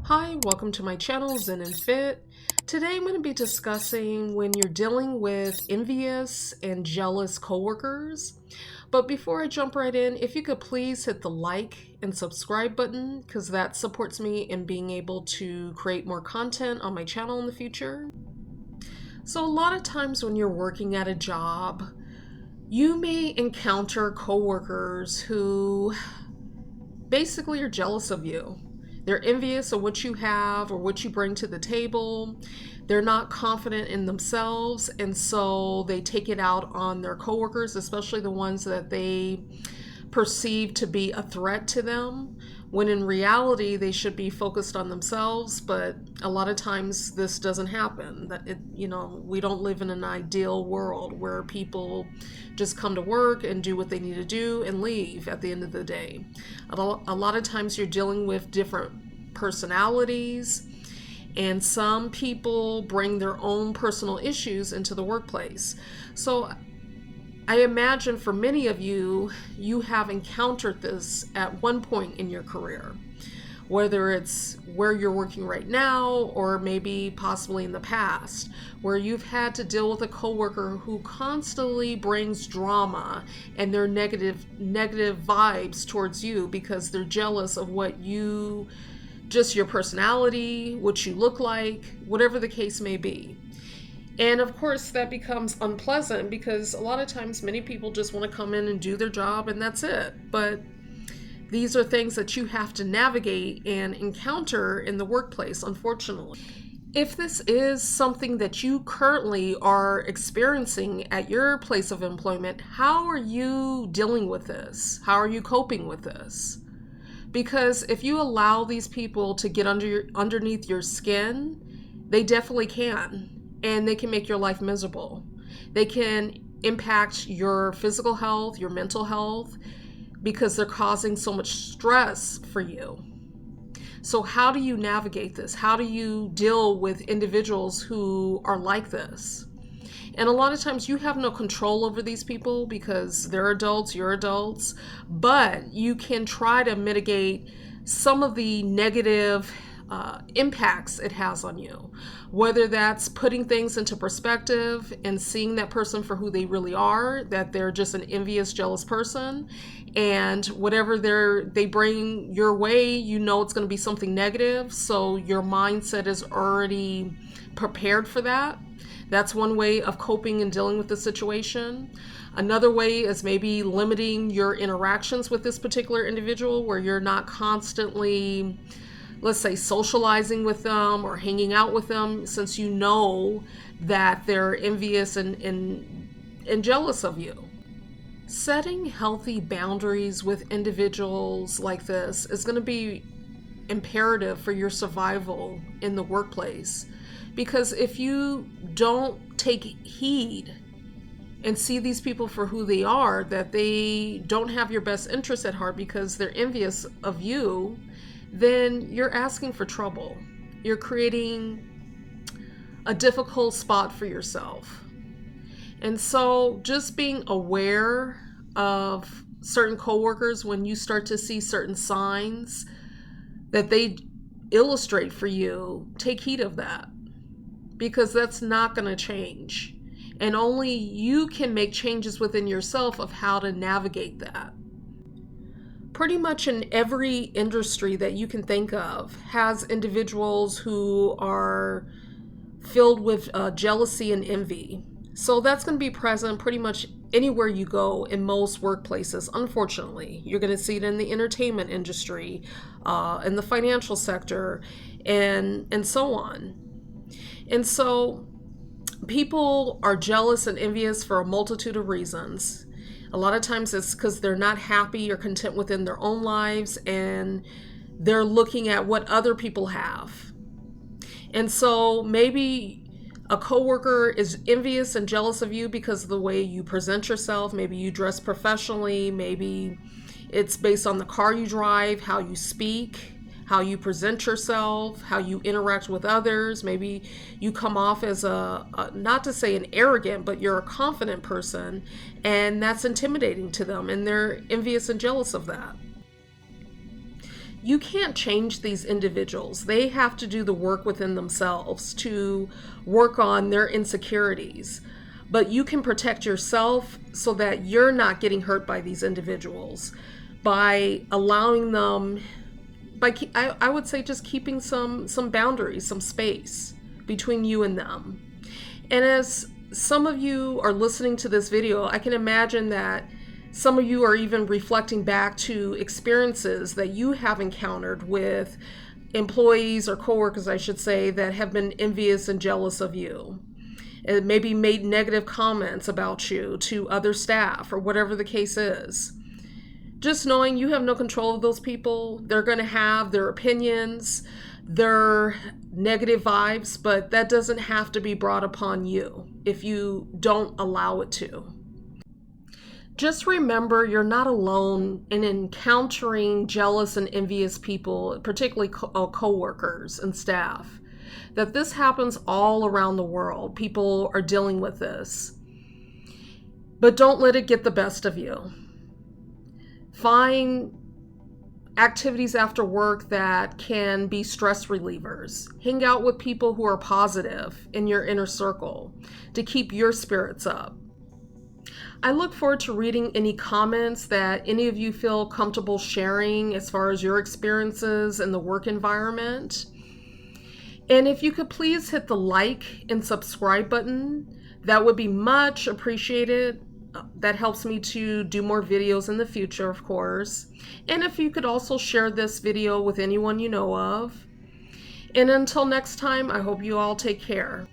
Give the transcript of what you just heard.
Hi, welcome to my channel, Zen and Fit. Today I'm going to be discussing when you're dealing with envious and jealous coworkers. But before I jump right in, if you could please hit the like and subscribe button, because that supports me in being able to create more content on my channel in the future. So a lot of times when you're working at a job, you may encounter coworkers who basically are jealous of you. They're envious of what you have or what you bring to the table. They're not confident in themselves, and so they take it out on their coworkers, especially the ones that they perceive to be a threat to them, when in reality they should be focused on themselves. But a lot of times this doesn't happen. We don't live in an ideal world where people just come to work and do what they need to do and leave at the end of the day. A lot of times you're dealing with different personalities, and some people bring their own personal issues into the workplace. So I imagine for many of you, you have encountered this at one point in your career, whether it's where you're working right now or maybe possibly in the past, where you've had to deal with a coworker who constantly brings drama and their negative vibes towards you because they're jealous of what you, just your personality, what you look like, whatever the case may be. And of course, that becomes unpleasant because a lot of times many people just want to come in and do their job and that's it. But these are things that you have to navigate and encounter in the workplace, unfortunately. If this is something that you currently are experiencing at your place of employment, how are you dealing with this? How are you coping with this? Because if you allow these people to get underneath your skin, they definitely can. And they can make your life miserable. They can impact your physical health, your mental health, because they're causing so much stress for you. So how do you navigate this? How do you deal with individuals who are like this? And a lot of times you have no control over these people because they're adults, you're adults, but you can try to mitigate some of the negative impacts it has on you, whether that's putting things into perspective and seeing that person for who they really are, that they're just an envious, jealous person, and whatever they bring your way, it's going to be something negative, so your mindset is already prepared for that. That's one way of coping and dealing with the situation. Another way is maybe limiting your interactions with this particular individual, where you're not constantly, let's say, socializing with them or hanging out with them, since you know that they're envious and jealous of you. Setting healthy boundaries with individuals like this is going to be imperative for your survival in the workplace. Because if you don't take heed and see these people for who they are, that they don't have your best interests at heart because they're envious of you, then you're asking for trouble. You're creating a difficult spot for yourself. And so just being aware of certain coworkers, when you start to see certain signs that they illustrate for you, take heed of that, because that's not going to change. And only you can make changes within yourself of how to navigate that. Pretty much in every industry that you can think of has individuals who are filled with jealousy and envy. So that's going to be present pretty much anywhere you go in most workplaces, unfortunately. You're going to see it in the entertainment industry, in the financial sector, and so on. And so people are jealous and envious for a multitude of reasons. A lot of times it's because they're not happy or content within their own lives, and they're looking at what other people have. And so maybe a coworker is envious and jealous of you because of the way you present yourself. Maybe you dress professionally. Maybe it's based on the car you drive, how you speak, how you present yourself, how you interact with others. Maybe you come off as not to say an arrogant, but you're a confident person, and that's intimidating to them, and they're envious and jealous of that. you can't change these individuals. They have to do the work within themselves to work on their insecurities. But you can protect yourself so that you're not getting hurt by these individuals by allowing them, I would say just keeping some boundaries, some space between you and them. And as some of you are listening to this video, I can imagine that some of you are even reflecting back to experiences that you have encountered with employees or coworkers, I should say, that have been envious and jealous of you. And maybe made negative comments about you to other staff or whatever the case is. Just knowing you have no control of those people. They're going to have their opinions, their negative vibes, but that doesn't have to be brought upon you if you don't allow it to. Just remember, you're not alone in encountering jealous and envious people, particularly co-workers and staff. That this happens all around the world. People are dealing with this. But don't let it get the best of you. Find activities after work that can be stress relievers. Hang out with people who are positive in your inner circle to keep your spirits up. I look forward to reading any comments that any of you feel comfortable sharing as far as your experiences in the work environment. And if you could please hit the like and subscribe button, that would be much appreciated. That helps me to do more videos in the future, of course. And if you could also share this video with anyone you know of. And until next time, I hope you all take care.